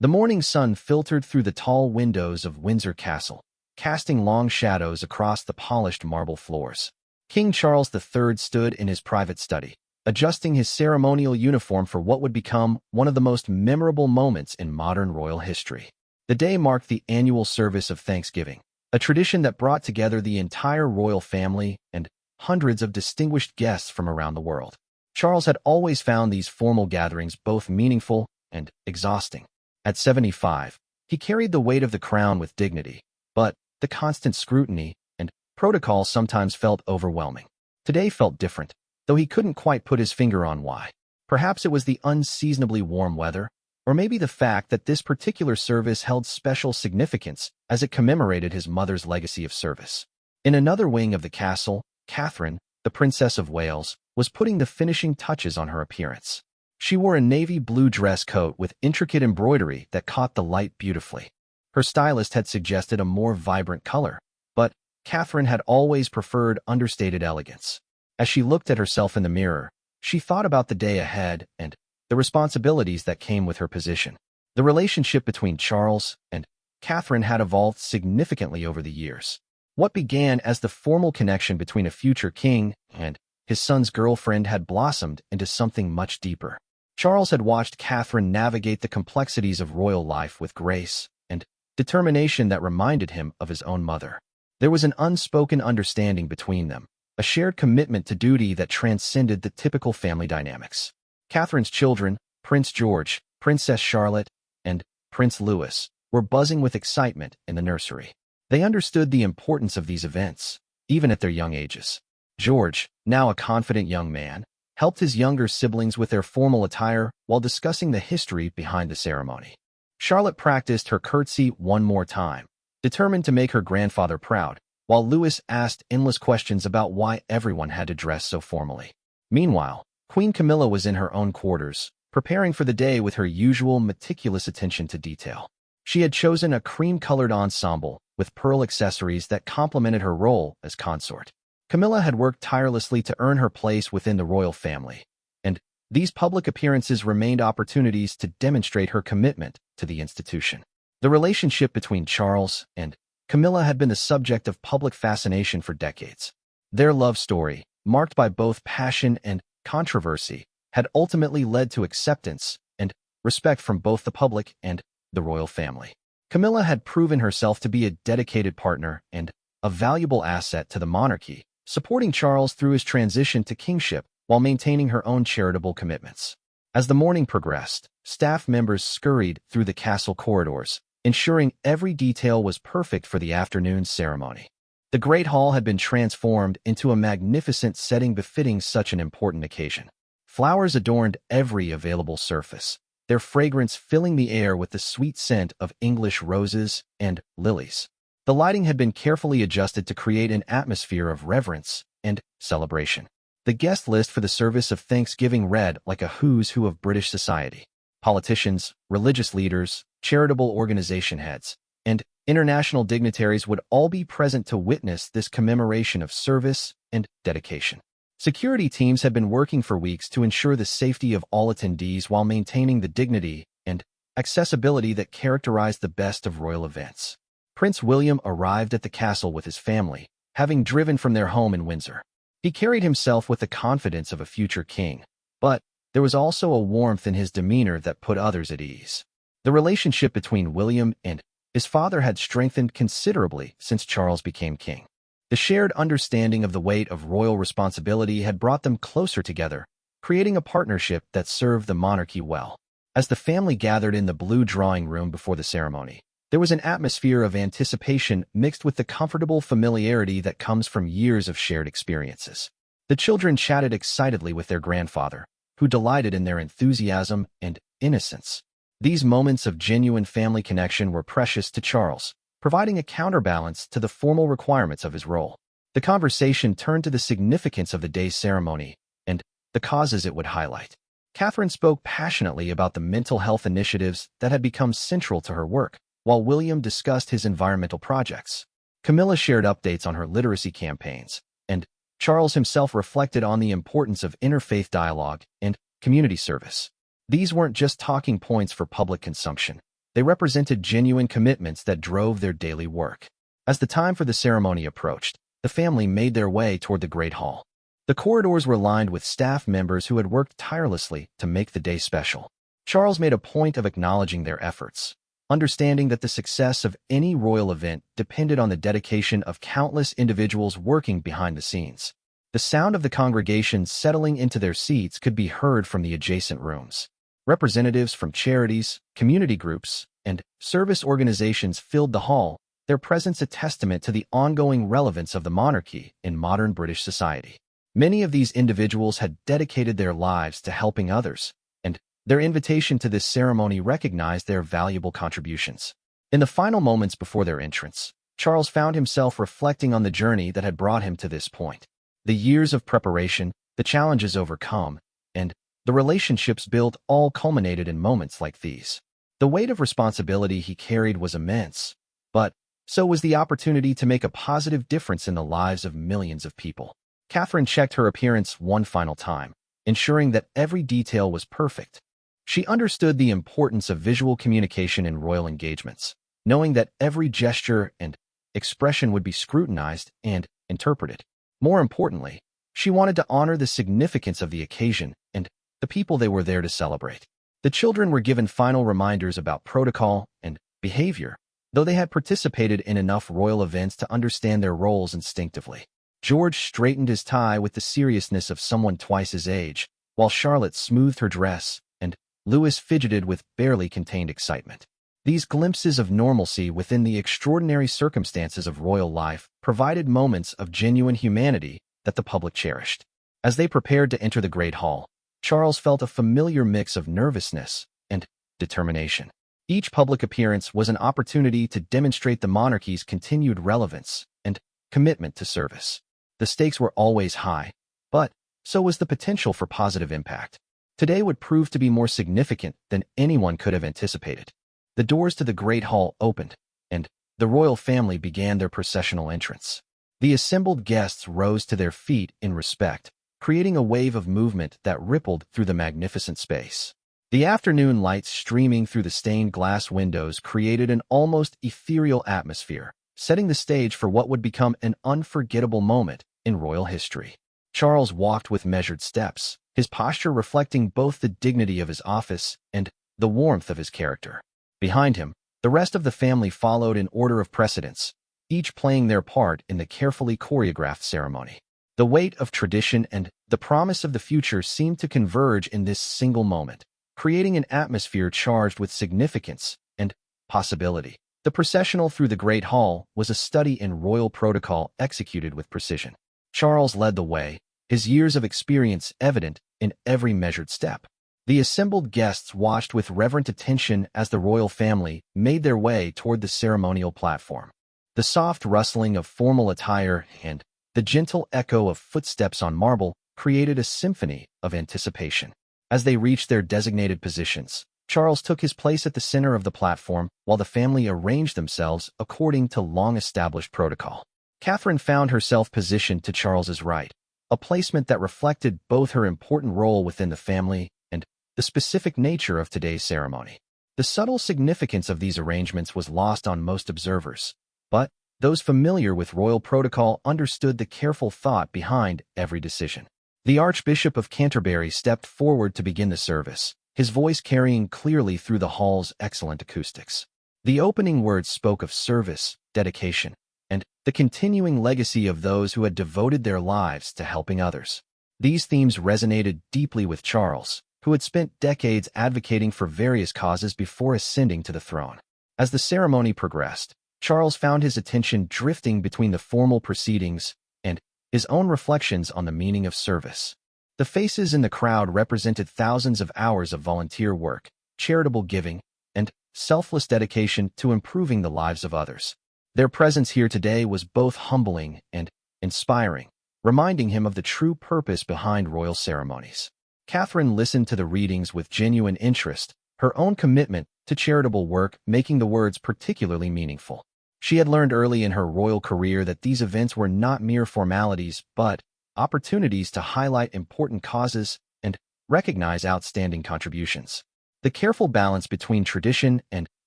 The morning sun filtered through the tall windows of Windsor Castle, casting long shadows across the polished marble floors. King Charles III stood in his private study, adjusting his ceremonial uniform for what would become one of the most memorable moments in modern royal history. The day marked the annual service of Thanksgiving, a tradition that brought together the entire royal family and hundreds of distinguished guests from around the world. Charles had always found these formal gatherings both meaningful and exhausting. At 75, he carried the weight of the crown with dignity, but the constant scrutiny and protocol sometimes felt overwhelming. Today felt different, though he couldn't quite put his finger on why. Perhaps it was the unseasonably warm weather, or maybe the fact that this particular service held special significance as it commemorated his mother's legacy of service. In another wing of the castle, Catherine, the Princess of Wales, was putting the finishing touches on her appearance. She wore a navy blue dress coat with intricate embroidery that caught the light beautifully. Her stylist had suggested a more vibrant color, but Catherine had always preferred understated elegance. As she looked at herself in the mirror, she thought about the day ahead and the responsibilities that came with her position. The relationship between Charles and Catherine had evolved significantly over the years. What began as the formal connection between a future king and his son's girlfriend had blossomed into something much deeper. Charles had watched Catherine navigate the complexities of royal life with grace and determination that reminded him of his own mother. There was an unspoken understanding between them, a shared commitment to duty that transcended the typical family dynamics. Catherine's children, Prince George, Princess Charlotte, and Prince Louis, were buzzing with excitement in the nursery. They understood the importance of these events, even at their young ages. George, now a confident young man, helped his younger siblings with their formal attire while discussing the history behind the ceremony. Charlotte practiced her curtsy one more time, determined to make her grandfather proud, while Louis asked endless questions about why everyone had to dress so formally. Meanwhile, Queen Camilla was in her own quarters, preparing for the day with her usual meticulous attention to detail. She had chosen a cream-colored ensemble with pearl accessories that complemented her role as consort. Camilla had worked tirelessly to earn her place within the royal family, and these public appearances remained opportunities to demonstrate her commitment to the institution. The relationship between Charles and Camilla had been the subject of public fascination for decades. Their love story, marked by both passion and controversy, had ultimately led to acceptance and respect from both the public and the royal family. Camilla had proven herself to be a dedicated partner and a valuable asset to the monarchy, supporting Charles through his transition to kingship while maintaining her own charitable commitments. As the morning progressed, staff members scurried through the castle corridors, ensuring every detail was perfect for the afternoon's ceremony. The Great Hall had been transformed into a magnificent setting befitting such an important occasion. Flowers adorned every available surface, their fragrance filling the air with the sweet scent of English roses and lilies. The lighting had been carefully adjusted to create an atmosphere of reverence and celebration. The guest list for the service of Thanksgiving read like a who's who of British society. Politicians, religious leaders, charitable organization heads, and international dignitaries would all be present to witness this commemoration of service and dedication. Security teams had been working for weeks to ensure the safety of all attendees while maintaining the dignity and accessibility that characterized the best of royal events. Prince William arrived at the castle with his family, having driven from their home in Windsor. He carried himself with the confidence of a future king, but there was also a warmth in his demeanor that put others at ease. The relationship between William and his father had strengthened considerably since Charles became king. The shared understanding of the weight of royal responsibility had brought them closer together, creating a partnership that served the monarchy well. As the family gathered in the blue drawing room before the ceremony, there was an atmosphere of anticipation mixed with the comfortable familiarity that comes from years of shared experiences. The children chatted excitedly with their grandfather, who delighted in their enthusiasm and innocence. These moments of genuine family connection were precious to Charles, providing a counterbalance to the formal requirements of his role. The conversation turned to the significance of the day's ceremony and the causes it would highlight. Catherine spoke passionately about the mental health initiatives that had become central to her work, while William discussed his environmental projects. Camilla shared updates on her literacy campaigns, and Charles himself reflected on the importance of interfaith dialogue and community service. These weren't just talking points for public consumption. They represented genuine commitments that drove their daily work. As the time for the ceremony approached, the family made their way toward the Great Hall. The corridors were lined with staff members who had worked tirelessly to make the day special. Charles made a point of acknowledging their efforts, understanding that the success of any royal event depended on the dedication of countless individuals working behind the scenes. The sound of the congregation settling into their seats could be heard from the adjacent rooms. Representatives from charities, community groups, and service organizations filled the hall, their presence a testament to the ongoing relevance of the monarchy in modern British society. Many of these individuals had dedicated their lives to helping others, and their invitation to this ceremony recognized their valuable contributions. In the final moments before their entrance, Charles found himself reflecting on the journey that had brought him to this point. The years of preparation, the challenges overcome, and the relationships built all culminated in moments like these. The weight of responsibility he carried was immense, but so was the opportunity to make a positive difference in the lives of millions of people. Catherine checked her appearance one final time, ensuring that every detail was perfect. She understood the importance of visual communication in royal engagements, knowing that every gesture and expression would be scrutinized and interpreted. More importantly, she wanted to honor the significance of the occasion and the people they were there to celebrate. The children were given final reminders about protocol and behavior, though they had participated in enough royal events to understand their roles instinctively. George straightened his tie with the seriousness of someone twice his age, while Charlotte smoothed her dress, and Louis fidgeted with barely contained excitement. These glimpses of normalcy within the extraordinary circumstances of royal life provided moments of genuine humanity that the public cherished. As they prepared to enter the Great Hall, Charles felt a familiar mix of nervousness and determination. Each public appearance was an opportunity to demonstrate the monarchy's continued relevance and commitment to service. The stakes were always high, but so was the potential for positive impact. Today would prove to be more significant than anyone could have anticipated. The doors to the Great Hall opened, and the royal family began their processional entrance. The assembled guests rose to their feet in respect, creating a wave of movement that rippled through the magnificent space. The afternoon lights streaming through the stained glass windows created an almost ethereal atmosphere, setting the stage for what would become an unforgettable moment in royal history. Charles walked with measured steps, his posture reflecting both the dignity of his office and the warmth of his character. Behind him, the rest of the family followed in order of precedence, each playing their part in the carefully choreographed ceremony. The weight of tradition and the promise of the future seemed to converge in this single moment, creating an atmosphere charged with significance and possibility. The processional through the Great Hall was a study in royal protocol executed with precision. Charles led the way, his years of experience evident in every measured step. The assembled guests watched with reverent attention as the royal family made their way toward the ceremonial platform. The soft rustling of formal attire and the gentle echo of footsteps on marble created a symphony of anticipation. As they reached their designated positions, Charles took his place at the center of the platform while the family arranged themselves according to long-established protocol. Catherine found herself positioned to Charles's right, a placement that reflected both her important role within the family and the specific nature of today's ceremony. The subtle significance of these arrangements was lost on most observers, but those familiar with royal protocol understood the careful thought behind every decision. The Archbishop of Canterbury stepped forward to begin the service, his voice carrying clearly through the hall's excellent acoustics. The opening words spoke of service, dedication, and the continuing legacy of those who had devoted their lives to helping others. These themes resonated deeply with Charles, who had spent decades advocating for various causes before ascending to the throne. As the ceremony progressed, Charles found his attention drifting between the formal proceedings and his own reflections on the meaning of service. The faces in the crowd represented thousands of hours of volunteer work, charitable giving, and selfless dedication to improving the lives of others. Their presence here today was both humbling and inspiring, reminding him of the true purpose behind royal ceremonies. Catherine listened to the readings with genuine interest, her own commitment to charitable work making the words particularly meaningful. She had learned early in her royal career that these events were not mere formalities, but opportunities to highlight important causes and recognize outstanding contributions. The careful balance between tradition and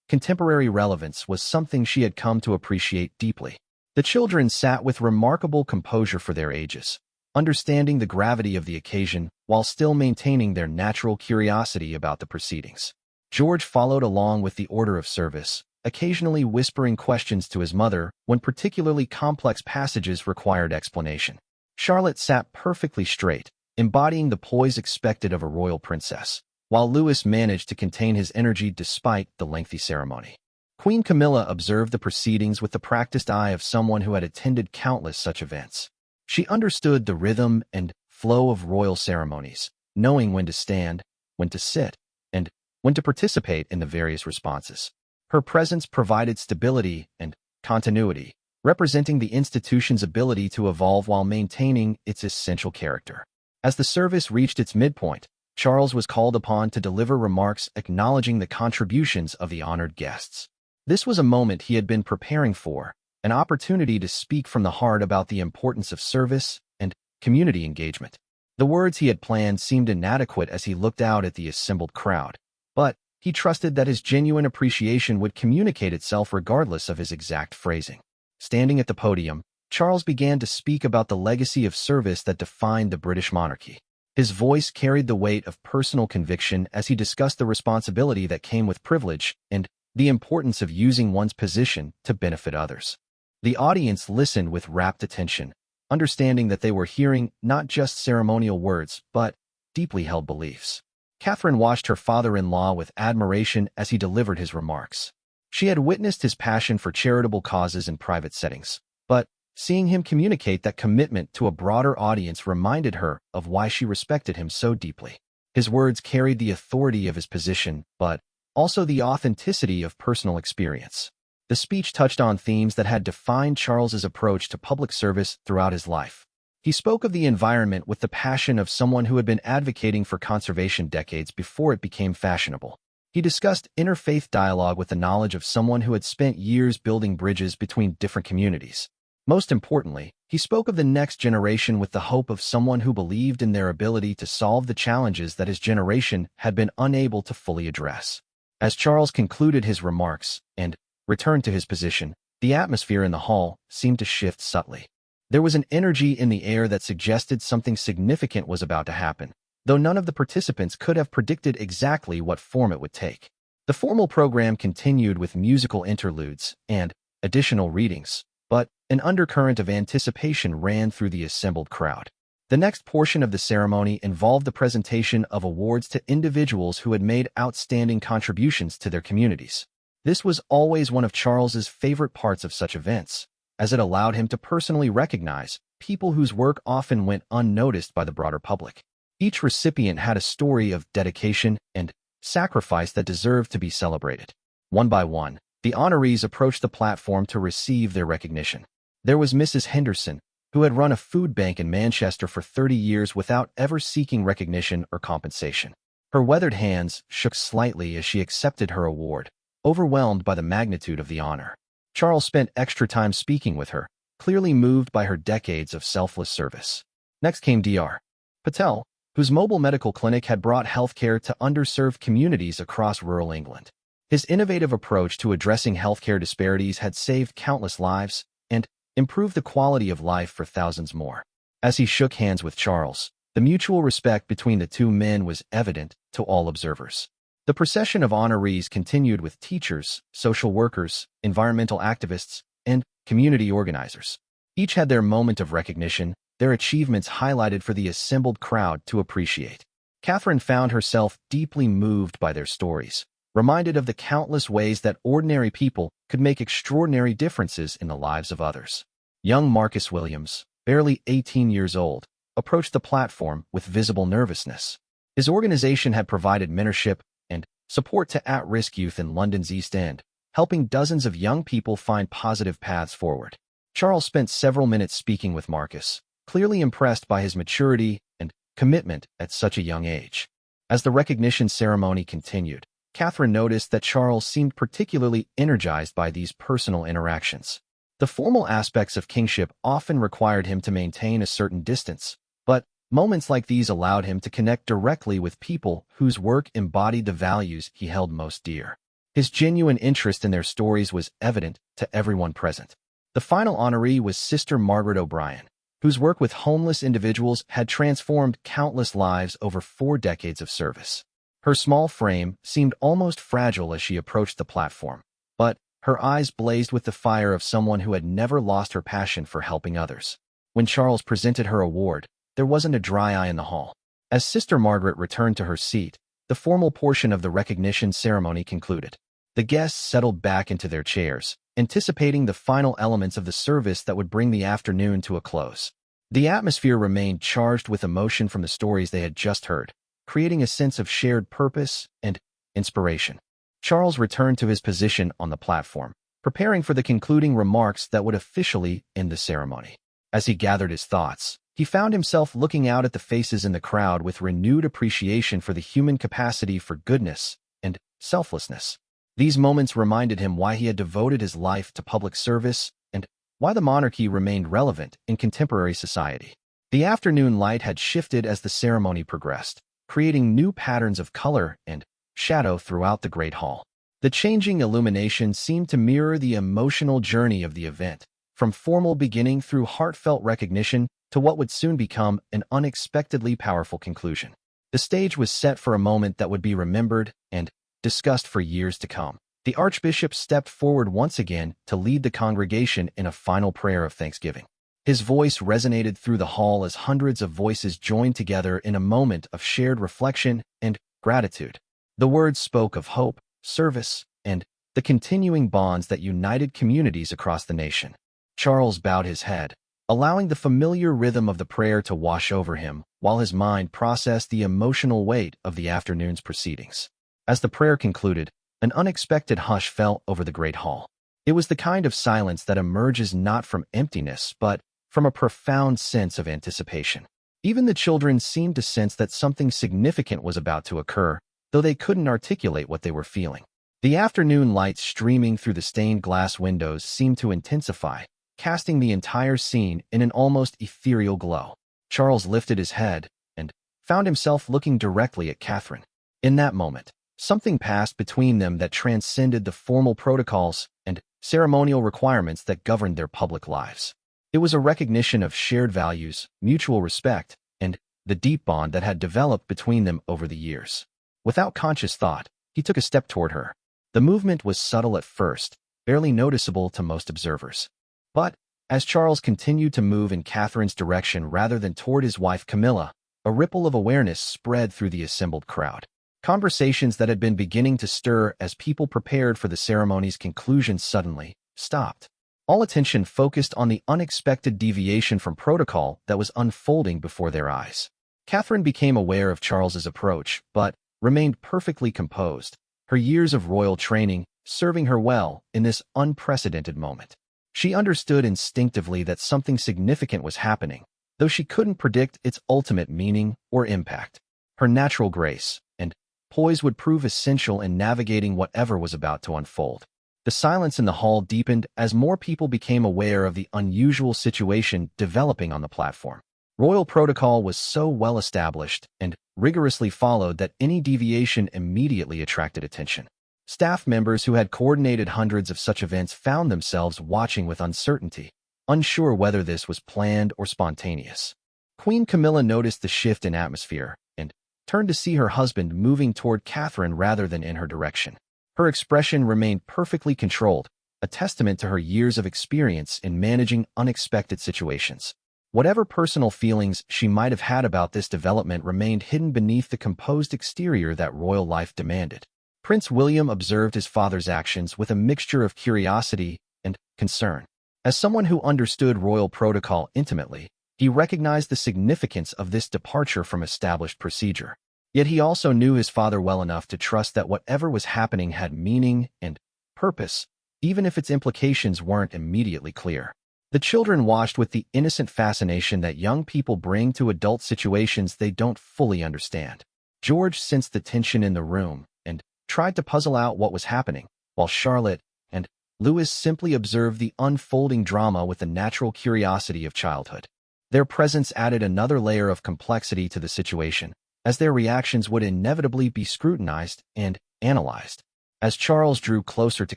contemporary relevance was something she had come to appreciate deeply. The children sat with remarkable composure for their ages, understanding the gravity of the occasion while still maintaining their natural curiosity about the proceedings. George followed along with the order of service, occasionally whispering questions to his mother when particularly complex passages required explanation. Charlotte sat perfectly straight, embodying the poise expected of a royal princess, while Louis managed to contain his energy despite the lengthy ceremony. Queen Camilla observed the proceedings with the practiced eye of someone who had attended countless such events. She understood the rhythm and flow of royal ceremonies, knowing when to stand, when to sit, and when to participate in the various responses. Her presence provided stability and continuity, representing the institution's ability to evolve while maintaining its essential character. As the service reached its midpoint, Charles was called upon to deliver remarks acknowledging the contributions of the honored guests. This was a moment he had been preparing for, an opportunity to speak from the heart about the importance of service and community engagement. The words he had planned seemed inadequate as he looked out at the assembled crowd, but he trusted that his genuine appreciation would communicate itself regardless of his exact phrasing. Standing at the podium, Charles began to speak about the legacy of service that defined the British monarchy. His voice carried the weight of personal conviction as he discussed the responsibility that came with privilege and the importance of using one's position to benefit others. The audience listened with rapt attention, understanding that they were hearing not just ceremonial words, but deeply held beliefs. Catherine watched her father-in-law with admiration as he delivered his remarks. She had witnessed his passion for charitable causes in private settings, but seeing him communicate that commitment to a broader audience reminded her of why she respected him so deeply. His words carried the authority of his position, but also the authenticity of personal experience. The speech touched on themes that had defined Charles's approach to public service throughout his life. He spoke of the environment with the passion of someone who had been advocating for conservation decades before it became fashionable. He discussed interfaith dialogue with the knowledge of someone who had spent years building bridges between different communities. Most importantly, he spoke of the next generation with the hope of someone who believed in their ability to solve the challenges that his generation had been unable to fully address. As Charles concluded his remarks and returned to his position, the atmosphere in the hall seemed to shift subtly. There was an energy in the air that suggested something significant was about to happen, though none of the participants could have predicted exactly what form it would take. The formal program continued with musical interludes and additional readings, but an undercurrent of anticipation ran through the assembled crowd. The next portion of the ceremony involved the presentation of awards to individuals who had made outstanding contributions to their communities. This was always one of Charles's favorite parts of such events, as it allowed him to personally recognize people whose work often went unnoticed by the broader public. Each recipient had a story of dedication and sacrifice that deserved to be celebrated. One by one, the honorees approached the platform to receive their recognition. There was Mrs. Henderson, who had run a food bank in Manchester for 30 years without ever seeking recognition or compensation. Her weathered hands shook slightly as she accepted her award, overwhelmed by the magnitude of the honor. Charles spent extra time speaking with her, clearly moved by her decades of selfless service. Next came Dr. Patel, whose mobile medical clinic had brought healthcare to underserved communities across rural England. His innovative approach to addressing healthcare disparities had saved countless lives and improved the quality of life for thousands more. As he shook hands with Charles, the mutual respect between the two men was evident to all observers. The procession of honorees continued with teachers, social workers, environmental activists, and community organizers. Each had their moment of recognition, their achievements highlighted for the assembled crowd to appreciate. Catherine found herself deeply moved by their stories, reminded of the countless ways that ordinary people could make extraordinary differences in the lives of others. Young Marcus Williams, barely 18 years old, approached the platform with visible nervousness. His organization had provided mentorship and support to at-risk youth in London's East End, helping dozens of young people find positive paths forward. Charles spent several minutes speaking with Marcus, clearly impressed by his maturity and commitment at such a young age. As the recognition ceremony continued, Catherine noticed that Charles seemed particularly energized by these personal interactions. The formal aspects of kingship often required him to maintain a certain distance, but moments like these allowed him to connect directly with people whose work embodied the values he held most dear. His genuine interest in their stories was evident to everyone present. The final honoree was Sister Margaret O'Brien, whose work with homeless individuals had transformed countless lives over 4 decades of service. Her small frame seemed almost fragile as she approached the platform, but her eyes blazed with the fire of someone who had never lost her passion for helping others. When Charles presented her award, there wasn't a dry eye in the hall. As Sister Margaret returned to her seat, the formal portion of the recognition ceremony concluded. The guests settled back into their chairs, anticipating the final elements of the service that would bring the afternoon to a close. The atmosphere remained charged with emotion from the stories they had just heard, creating a sense of shared purpose and inspiration. Charles returned to his position on the platform, preparing for the concluding remarks that would officially end the ceremony. As he gathered his thoughts, he found himself looking out at the faces in the crowd with renewed appreciation for the human capacity for goodness and selflessness. These moments reminded him why he had devoted his life to public service and why the monarchy remained relevant in contemporary society. The afternoon light had shifted as the ceremony progressed, creating new patterns of color and shadow throughout the Great Hall. The changing illumination seemed to mirror the emotional journey of the event, from formal beginning through heartfelt recognition to what would soon become an unexpectedly powerful conclusion. The stage was set for a moment that would be remembered and discussed for years to come. The Archbishop stepped forward once again to lead the congregation in a final prayer of thanksgiving. His voice resonated through the hall as hundreds of voices joined together in a moment of shared reflection and gratitude. The words spoke of hope, service, and the continuing bonds that united communities across the nation. Charles bowed his head, allowing the familiar rhythm of the prayer to wash over him while his mind processed the emotional weight of the afternoon's proceedings. As the prayer concluded, an unexpected hush fell over the Great Hall. It was the kind of silence that emerges not from emptiness but from a profound sense of anticipation. Even the children seemed to sense that something significant was about to occur, though they couldn't articulate what they were feeling. The afternoon light streaming through the stained glass windows seemed to intensify, casting the entire scene in an almost ethereal glow. Charles lifted his head and found himself looking directly at Catherine. In that moment, something passed between them that transcended the formal protocols and ceremonial requirements that governed their public lives. It was a recognition of shared values, mutual respect, and the deep bond that had developed between them over the years. Without conscious thought, he took a step toward her. The movement was subtle at first, barely noticeable to most observers. But as Charles continued to move in Catherine's direction rather than toward his wife Camilla, a ripple of awareness spread through the assembled crowd. Conversations that had been beginning to stir as people prepared for the ceremony's conclusion suddenly stopped. All attention focused on the unexpected deviation from protocol that was unfolding before their eyes. Catherine became aware of Charles's approach, but remained perfectly composed, her years of royal training serving her well in this unprecedented moment. She understood instinctively that something significant was happening, though she couldn't predict its ultimate meaning or impact. Her natural grace and poise would prove essential in navigating whatever was about to unfold. The silence in the hall deepened as more people became aware of the unusual situation developing on the platform. Royal protocol was so well established and rigorously followed that any deviation immediately attracted attention. Staff members who had coordinated hundreds of such events found themselves watching with uncertainty, unsure whether this was planned or spontaneous. Queen Camilla noticed the shift in atmosphere and turned to see her husband moving toward Catherine rather than in her direction. Her expression remained perfectly controlled, a testament to her years of experience in managing unexpected situations. Whatever personal feelings she might have had about this development remained hidden beneath the composed exterior that royal life demanded. Prince William observed his father's actions with a mixture of curiosity and concern. As someone who understood royal protocol intimately, he recognized the significance of this departure from established procedure. Yet he also knew his father well enough to trust that whatever was happening had meaning and purpose, even if its implications weren't immediately clear. The children watched with the innocent fascination that young people bring to adult situations they don't fully understand. George sensed the tension in the room and tried to puzzle out what was happening, while Charlotte and Louis simply observed the unfolding drama with the natural curiosity of childhood. Their presence added another layer of complexity to the situation, as their reactions would inevitably be scrutinized and analyzed. As Charles drew closer to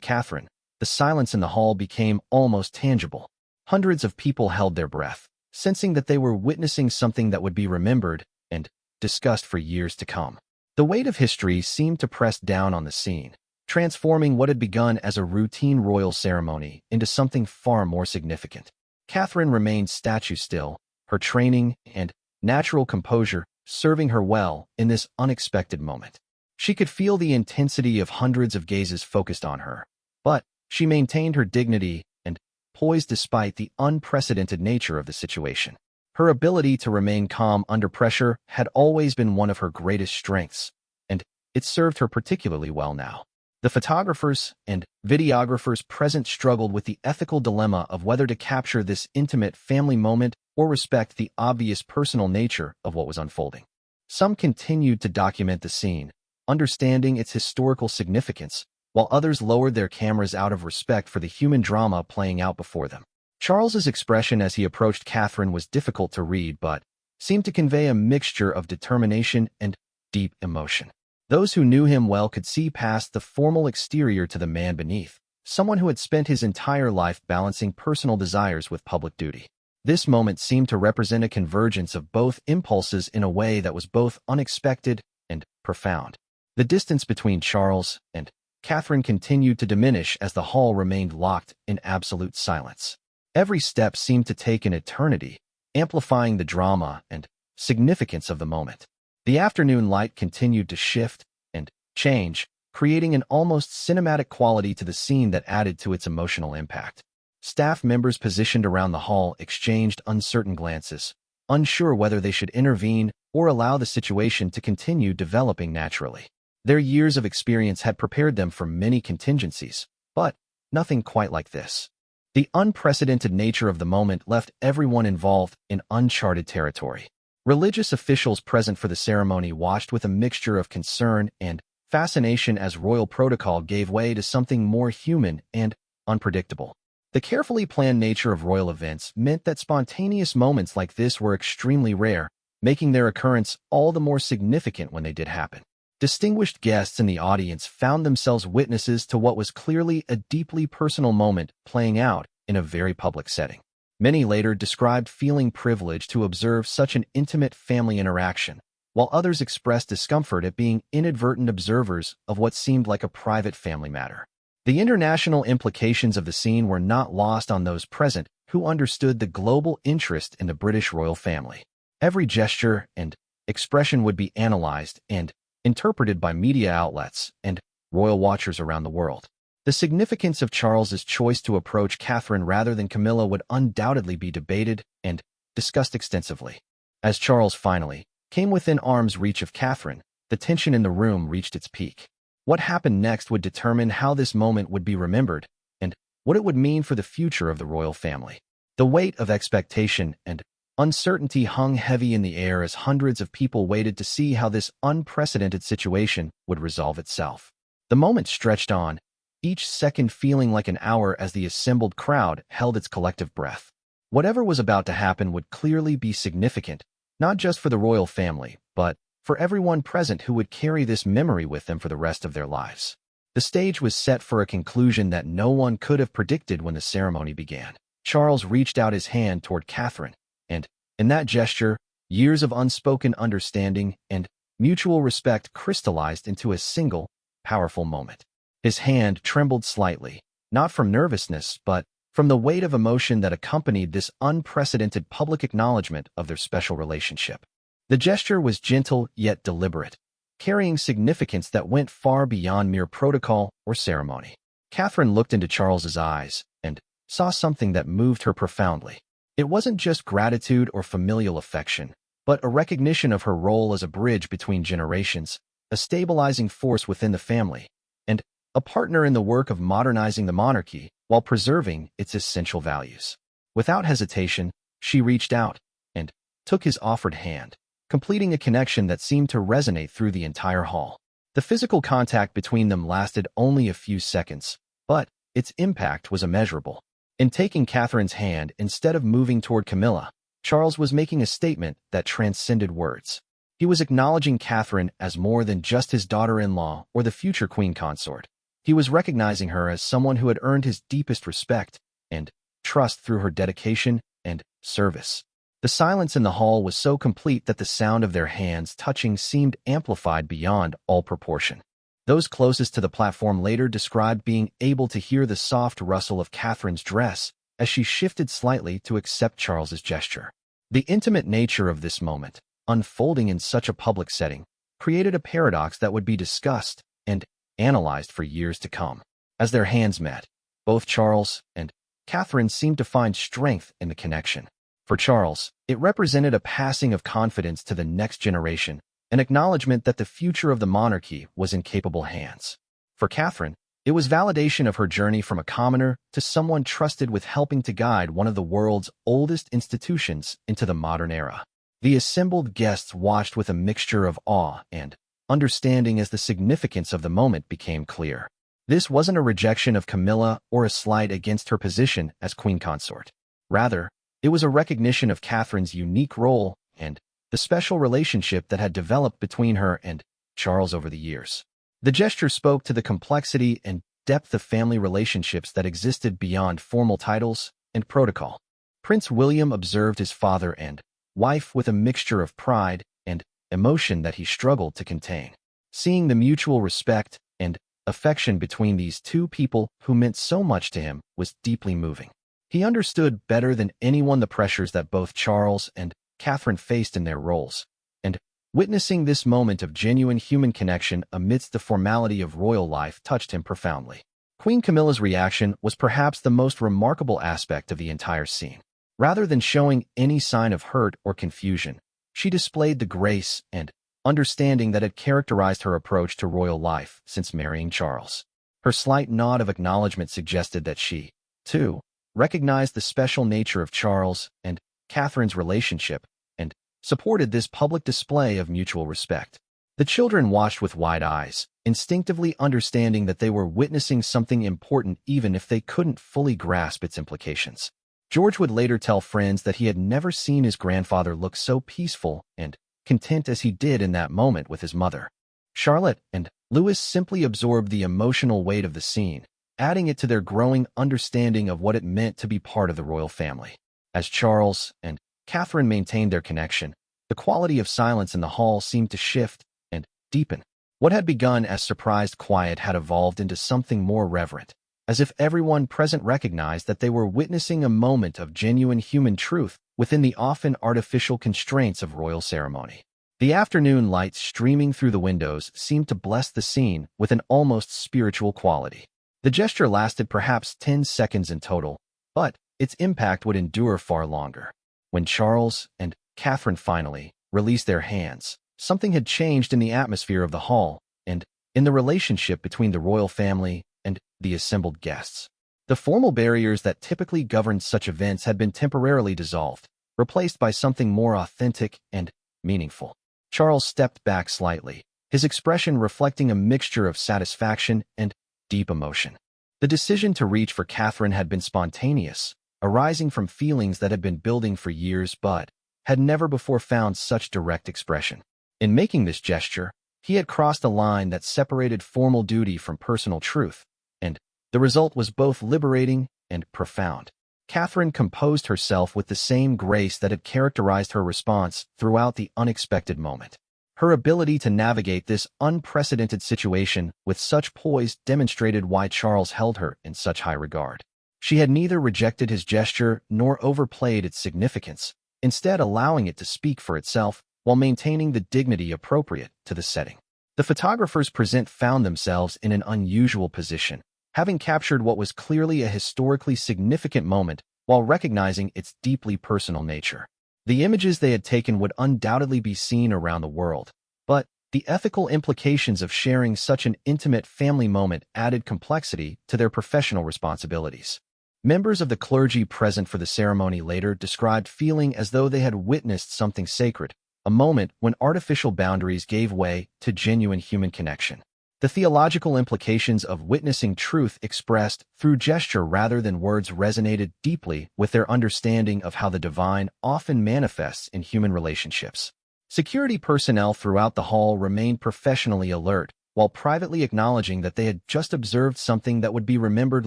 Catherine, the silence in the hall became almost tangible. Hundreds of people held their breath, sensing that they were witnessing something that would be remembered and discussed for years to come. The weight of history seemed to press down on the scene, transforming what had begun as a routine royal ceremony into something far more significant. Catherine remained statue still, her training and natural composure serving her well in this unexpected moment. She could feel the intensity of hundreds of gazes focused on her, but she maintained her dignity and poise despite the unprecedented nature of the situation. Her ability to remain calm under pressure had always been one of her greatest strengths, and it served her particularly well now. The photographers and videographers present struggled with the ethical dilemma of whether to capture this intimate family moment or respect the obvious personal nature of what was unfolding. Some continued to document the scene, understanding its historical significance, while others lowered their cameras out of respect for the human drama playing out before them. Charles's expression as he approached Catherine was difficult to read but seemed to convey a mixture of determination and deep emotion. Those who knew him well could see past the formal exterior to the man beneath, someone who had spent his entire life balancing personal desires with public duty. This moment seemed to represent a convergence of both impulses in a way that was both unexpected and profound. The distance between Charles and Catherine continued to diminish as the hall remained locked in absolute silence. Every step seemed to take an eternity, amplifying the drama and significance of the moment. The afternoon light continued to shift and change, creating an almost cinematic quality to the scene that added to its emotional impact. Staff members positioned around the hall exchanged uncertain glances, unsure whether they should intervene or allow the situation to continue developing naturally. Their years of experience had prepared them for many contingencies, but nothing quite like this. The unprecedented nature of the moment left everyone involved in uncharted territory. Religious officials present for the ceremony watched with a mixture of concern and fascination as royal protocol gave way to something more human and unpredictable. The carefully planned nature of royal events meant that spontaneous moments like this were extremely rare, making their occurrence all the more significant when they did happen. Distinguished guests in the audience found themselves witnesses to what was clearly a deeply personal moment playing out in a very public setting. Many later described feeling privileged to observe such an intimate family interaction, while others expressed discomfort at being inadvertent observers of what seemed like a private family matter. The international implications of the scene were not lost on those present who understood the global interest in the British royal family. Every gesture and expression would be analyzed and interpreted by media outlets and royal watchers around the world. The significance of Charles's choice to approach Catherine rather than Camilla would undoubtedly be debated and discussed extensively. As Charles finally came within arm's reach of Catherine, the tension in the room reached its peak. What happened next would determine how this moment would be remembered and what it would mean for the future of the royal family. The weight of expectation and uncertainty hung heavy in the air as hundreds of people waited to see how this unprecedented situation would resolve itself. The moment stretched on, each second feeling like an hour as the assembled crowd held its collective breath. Whatever was about to happen would clearly be significant, not just for the royal family, but for everyone present who would carry this memory with them for the rest of their lives. The stage was set for a conclusion that no one could have predicted when the ceremony began. Charles reached out his hand toward Catherine, and in that gesture, years of unspoken understanding and mutual respect crystallized into a single, powerful moment. His hand trembled slightly, not from nervousness, but from the weight of emotion that accompanied this unprecedented public acknowledgement of their special relationship. The gesture was gentle yet deliberate, carrying significance that went far beyond mere protocol or ceremony. Catherine looked into Charles's eyes and saw something that moved her profoundly. It wasn't just gratitude or familial affection, but a recognition of her role as a bridge between generations, a stabilizing force within the family, and a partner in the work of modernizing the monarchy while preserving its essential values. Without hesitation, she reached out and took his offered hand, completing a connection that seemed to resonate through the entire hall. The physical contact between them lasted only a few seconds, but its impact was immeasurable. In taking Catherine's hand instead of moving toward Camilla, Charles was making a statement that transcended words. He was acknowledging Catherine as more than just his daughter-in-law or the future queen consort. He was recognizing her as someone who had earned his deepest respect and trust through her dedication and service. The silence in the hall was so complete that the sound of their hands touching seemed amplified beyond all proportion. Those closest to the platform later described being able to hear the soft rustle of Catherine's dress as she shifted slightly to accept Charles's gesture. The intimate nature of this moment, unfolding in such a public setting, created a paradox that would be discussed and analyzed for years to come. As their hands met, both Charles and Catherine seemed to find strength in the connection. For Charles, it represented a passing of confidence to the next generation, an acknowledgement that the future of the monarchy was in capable hands. For Catherine, it was validation of her journey from a commoner to someone trusted with helping to guide one of the world's oldest institutions into the modern era. The assembled guests watched with a mixture of awe and understanding as the significance of the moment became clear. This wasn't a rejection of Camilla or a slight against her position as queen consort. Rather, it was a recognition of Catherine's unique role and the special relationship that had developed between her and Charles over the years. The gesture spoke to the complexity and depth of family relationships that existed beyond formal titles and protocol. Prince William observed his father and wife with a mixture of pride and emotion that he struggled to contain. Seeing the mutual respect and affection between these two people who meant so much to him was deeply moving. He understood better than anyone the pressures that both Charles and Catherine faced in their roles, and witnessing this moment of genuine human connection amidst the formality of royal life touched him profoundly. Queen Camilla's reaction was perhaps the most remarkable aspect of the entire scene. Rather than showing any sign of hurt or confusion, she displayed the grace and understanding that had characterized her approach to royal life since marrying Charles. Her slight nod of acknowledgement suggested that she, too, recognized the special nature of Charles and Catherine's relationship and supported this public display of mutual respect. The children watched with wide eyes, instinctively understanding that they were witnessing something important even if they couldn't fully grasp its implications. George would later tell friends that he had never seen his grandfather look so peaceful and content as he did in that moment with his mother. Charlotte and Louis simply absorbed the emotional weight of the scene, adding it to their growing understanding of what it meant to be part of the royal family. As Charles and Catherine maintained their connection, the quality of silence in the hall seemed to shift and deepen. What had begun as surprised quiet had evolved into something more reverent, as if everyone present recognized that they were witnessing a moment of genuine human truth within the often artificial constraints of royal ceremony. The afternoon light streaming through the windows seemed to bless the scene with an almost spiritual quality. The gesture lasted perhaps 10 seconds in total, but its impact would endure far longer. When Charles and Catherine finally released their hands, something had changed in the atmosphere of the hall and in the relationship between the royal family and the assembled guests. The formal barriers that typically governed such events had been temporarily dissolved, replaced by something more authentic and meaningful. Charles stepped back slightly, his expression reflecting a mixture of satisfaction and deep emotion. The decision to reach for Catherine had been spontaneous, arising from feelings that had been building for years but had never before found such direct expression. In making this gesture, he had crossed a line that separated formal duty from personal truth, and the result was both liberating and profound. Catherine composed herself with the same grace that had characterized her response throughout the unexpected moment. Her ability to navigate this unprecedented situation with such poise demonstrated why Charles held her in such high regard. She had neither rejected his gesture nor overplayed its significance, instead allowing it to speak for itself while maintaining the dignity appropriate to the setting. The photographers present found themselves in an unusual position, having captured what was clearly a historically significant moment while recognizing its deeply personal nature. The images they had taken would undoubtedly be seen around the world, but the ethical implications of sharing such an intimate family moment added complexity to their professional responsibilities. Members of the clergy present for the ceremony later described feeling as though they had witnessed something sacred, a moment when artificial boundaries gave way to genuine human connection. The theological implications of witnessing truth expressed through gesture rather than words resonated deeply with their understanding of how the divine often manifests in human relationships. Security personnel throughout the hall remained professionally alert, while privately acknowledging that they had just observed something that would be remembered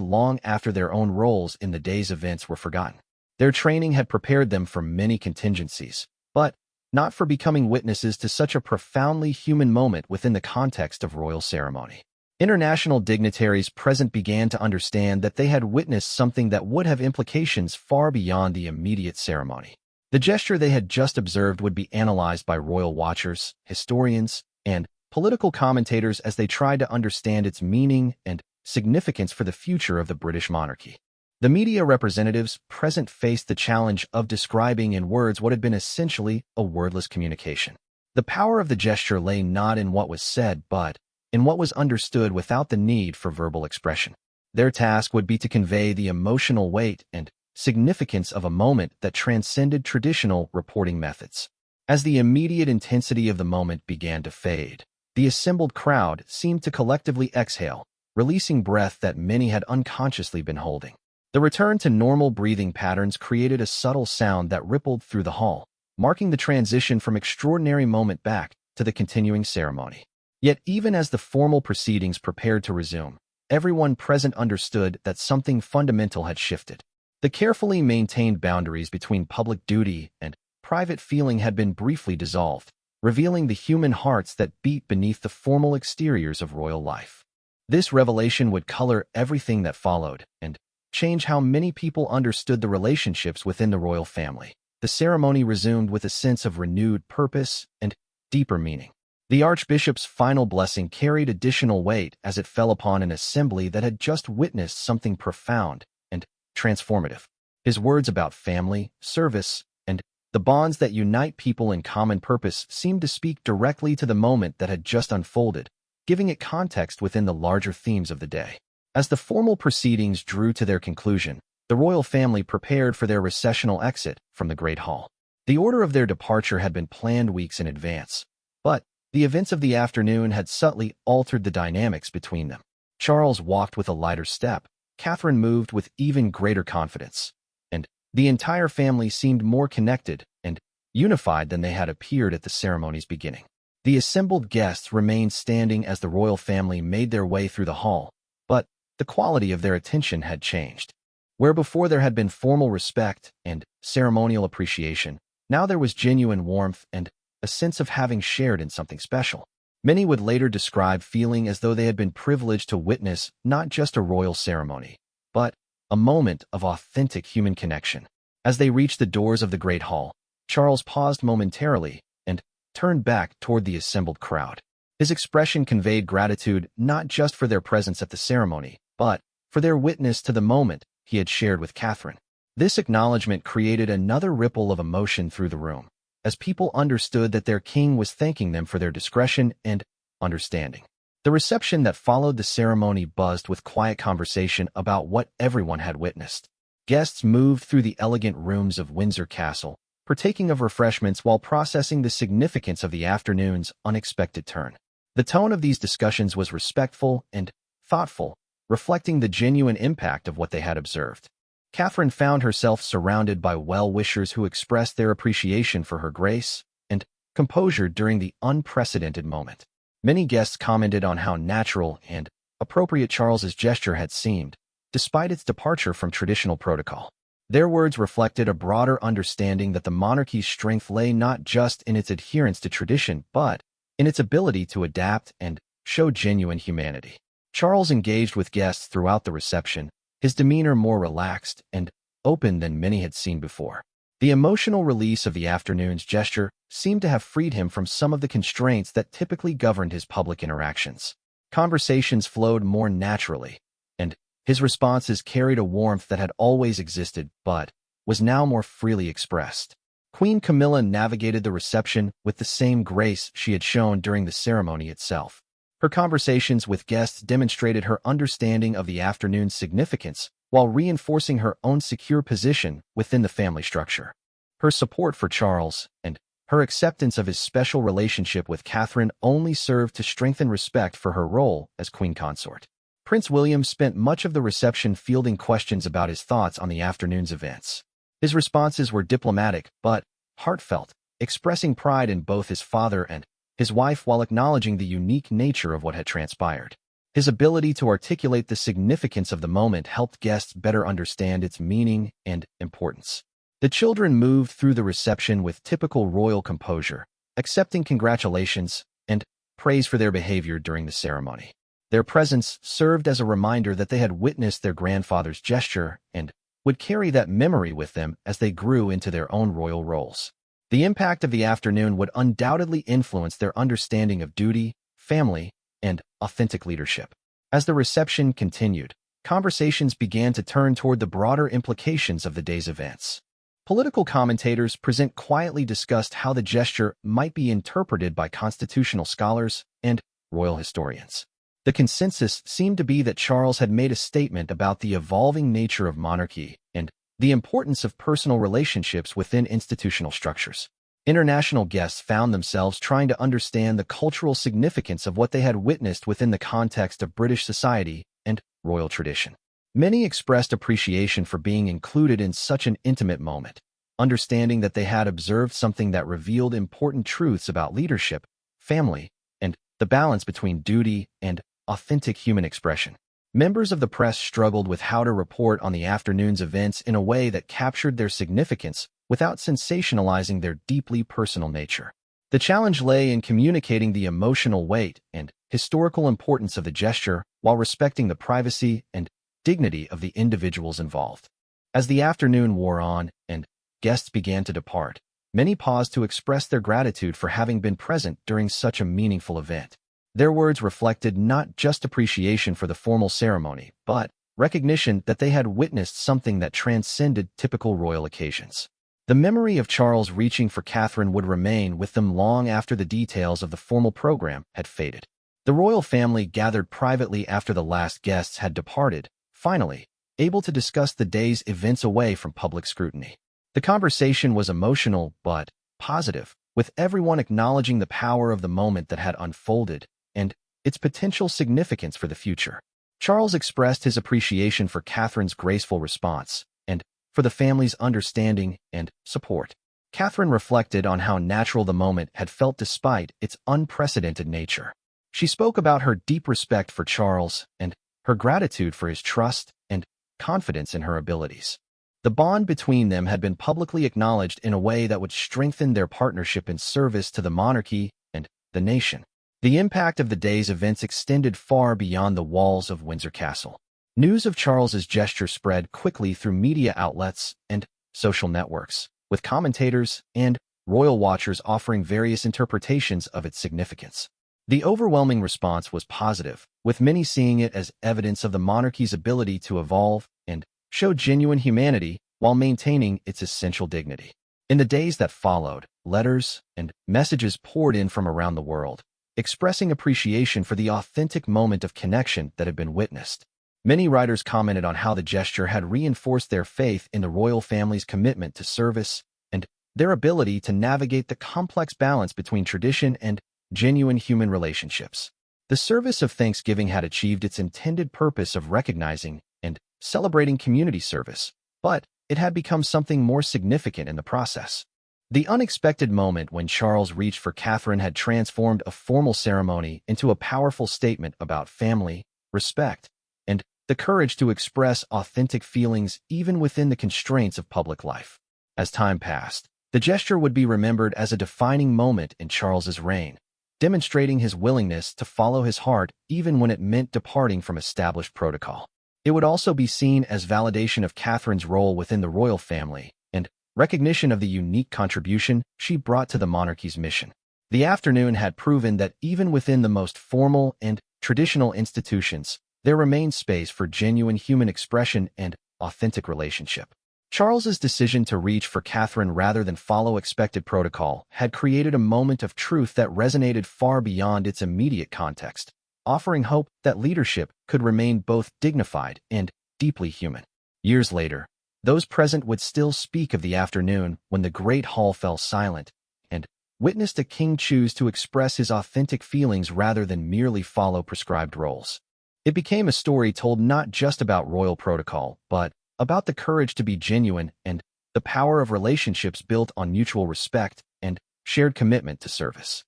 long after their own roles in the day's events were forgotten. Their training had prepared them for many contingencies, but not for becoming witnesses to such a profoundly human moment within the context of royal ceremony. International dignitaries present began to understand that they had witnessed something that would have implications far beyond the immediate ceremony. The gesture they had just observed would be analyzed by royal watchers, historians, and political commentators as they tried to understand its meaning and significance for the future of the British monarchy. The media representatives present faced the challenge of describing in words what had been essentially a wordless communication. The power of the gesture lay not in what was said, but in what was understood without the need for verbal expression. Their task would be to convey the emotional weight and significance of a moment that transcended traditional reporting methods. As the immediate intensity of the moment began to fade, the assembled crowd seemed to collectively exhale, releasing breath that many had unconsciously been holding. The return to normal breathing patterns created a subtle sound that rippled through the hall, marking the transition from extraordinary moment back to the continuing ceremony. Yet even as the formal proceedings prepared to resume, everyone present understood that something fundamental had shifted. The carefully maintained boundaries between public duty and private feeling had been briefly dissolved, revealing the human hearts that beat beneath the formal exteriors of royal life. This revelation would color everything that followed and change how many people understood the relationships within the royal family. The ceremony resumed with a sense of renewed purpose and deeper meaning. The Archbishop's final blessing carried additional weight as it fell upon an assembly that had just witnessed something profound and transformative. His words about family, service, and the bonds that unite people in common purpose seemed to speak directly to the moment that had just unfolded, giving it context within the larger themes of the day. As the formal proceedings drew to their conclusion, the royal family prepared for their recessional exit from the Great Hall. The order of their departure had been planned weeks in advance, but the events of the afternoon had subtly altered the dynamics between them. Charles walked with a lighter step, Catherine moved with even greater confidence, and the entire family seemed more connected and unified than they had appeared at the ceremony's beginning. The assembled guests remained standing as the royal family made their way through the hall, but the quality of their attention had changed. Where before there had been formal respect and ceremonial appreciation, now there was genuine warmth and a sense of having shared in something special. Many would later describe feeling as though they had been privileged to witness not just a royal ceremony, but a moment of authentic human connection. As they reached the doors of the Great Hall, Charles paused momentarily and turned back toward the assembled crowd. His expression conveyed gratitude not just for their presence at the ceremony, but for their witness to the moment he had shared with Catherine. This acknowledgement created another ripple of emotion through the room, as people understood that their king was thanking them for their discretion and understanding. The reception that followed the ceremony buzzed with quiet conversation about what everyone had witnessed. Guests moved through the elegant rooms of Windsor Castle, partaking of refreshments while processing the significance of the afternoon's unexpected turn. The tone of these discussions was respectful and thoughtful, reflecting the genuine impact of what they had observed. Catherine found herself surrounded by well-wishers who expressed their appreciation for her grace and composure during the unprecedented moment. Many guests commented on how natural and appropriate Charles's gesture had seemed, despite its departure from traditional protocol. Their words reflected a broader understanding that the monarchy's strength lay not just in its adherence to tradition, but in its ability to adapt and show genuine humanity. Charles engaged with guests throughout the reception, his demeanor more relaxed and open than many had seen before. The emotional release of the afternoon's gesture seemed to have freed him from some of the constraints that typically governed his public interactions. Conversations flowed more naturally, and his responses carried a warmth that had always existed but was now more freely expressed. Queen Camilla navigated the reception with the same grace she had shown during the ceremony itself. Her conversations with guests demonstrated her understanding of the afternoon's significance while reinforcing her own secure position within the family structure. Her support for Charles and her acceptance of his special relationship with Catherine only served to strengthen respect for her role as queen consort. Prince William spent much of the reception fielding questions about his thoughts on the afternoon's events. His responses were diplomatic but heartfelt, expressing pride in both his father and his wife while acknowledging the unique nature of what had transpired. His ability to articulate the significance of the moment helped guests better understand its meaning and importance. The children moved through the reception with typical royal composure, accepting congratulations and praise for their behavior during the ceremony. Their presence served as a reminder that they had witnessed their grandfather's gesture and would carry that memory with them as they grew into their own royal roles. The impact of the afternoon would undoubtedly influence their understanding of duty, family, and authentic leadership. As the reception continued, conversations began to turn toward the broader implications of the day's events. Political commentators quietly discussed how the gesture might be interpreted by constitutional scholars and royal historians. The consensus seemed to be that Charles had made a statement about the evolving nature of monarchy and the importance of personal relationships within institutional structures. International guests found themselves trying to understand the cultural significance of what they had witnessed within the context of British society and royal tradition. Many expressed appreciation for being included in such an intimate moment, understanding that they had observed something that revealed important truths about leadership, family, and the balance between duty and authentic human expression. Members of the press struggled with how to report on the afternoon's events in a way that captured their significance without sensationalizing their deeply personal nature. The challenge lay in communicating the emotional weight and historical importance of the gesture while respecting the privacy and dignity of the individuals involved. As the afternoon wore on and guests began to depart, many paused to express their gratitude for having been present during such a meaningful event. Their words reflected not just appreciation for the formal ceremony, but recognition that they had witnessed something that transcended typical royal occasions. The memory of Charles reaching for Catherine would remain with them long after the details of the formal program had faded. The royal family gathered privately after the last guests had departed, finally, able to discuss the day's events away from public scrutiny. The conversation was emotional but positive, with everyone acknowledging the power of the moment that had unfolded and its potential significance for the future. Charles expressed his appreciation for Catherine's graceful response and for the family's understanding and support. Catherine reflected on how natural the moment had felt despite its unprecedented nature. She spoke about her deep respect for Charles and her gratitude for his trust and confidence in her abilities. The bond between them had been publicly acknowledged in a way that would strengthen their partnership in service to the monarchy and the nation. The impact of the day's events extended far beyond the walls of Windsor Castle. News of Charles's gesture spread quickly through media outlets and social networks, with commentators and royal watchers offering various interpretations of its significance. The overwhelming response was positive, with many seeing it as evidence of the monarchy's ability to evolve and show genuine humanity while maintaining its essential dignity. In the days that followed, letters and messages poured in from around the world, expressing appreciation for the authentic moment of connection that had been witnessed. Many writers commented on how the gesture had reinforced their faith in the royal family's commitment to service and their ability to navigate the complex balance between tradition and genuine human relationships. The service of Thanksgiving had achieved its intended purpose of recognizing and celebrating community service, but it had become something more significant in the process. The unexpected moment when Charles reached for Catherine had transformed a formal ceremony into a powerful statement about family, respect, and the courage to express authentic feelings even within the constraints of public life. As time passed, the gesture would be remembered as a defining moment in Charles's reign, demonstrating his willingness to follow his heart even when it meant departing from established protocol. It would also be seen as validation of Catherine's role within the royal family and recognition of the unique contribution she brought to the monarchy's mission. The afternoon had proven that even within the most formal and traditional institutions, there remained space for genuine human expression and authentic relationship. Charles's decision to reach for Catherine rather than follow expected protocol had created a moment of truth that resonated far beyond its immediate context, offering hope that leadership could remain both dignified and deeply human. Years later, those present would still speak of the afternoon when the great hall fell silent and witnessed a king choose to express his authentic feelings rather than merely follow prescribed roles. It became a story told not just about royal protocol, but about the courage to be genuine and the power of relationships built on mutual respect and shared commitment to service.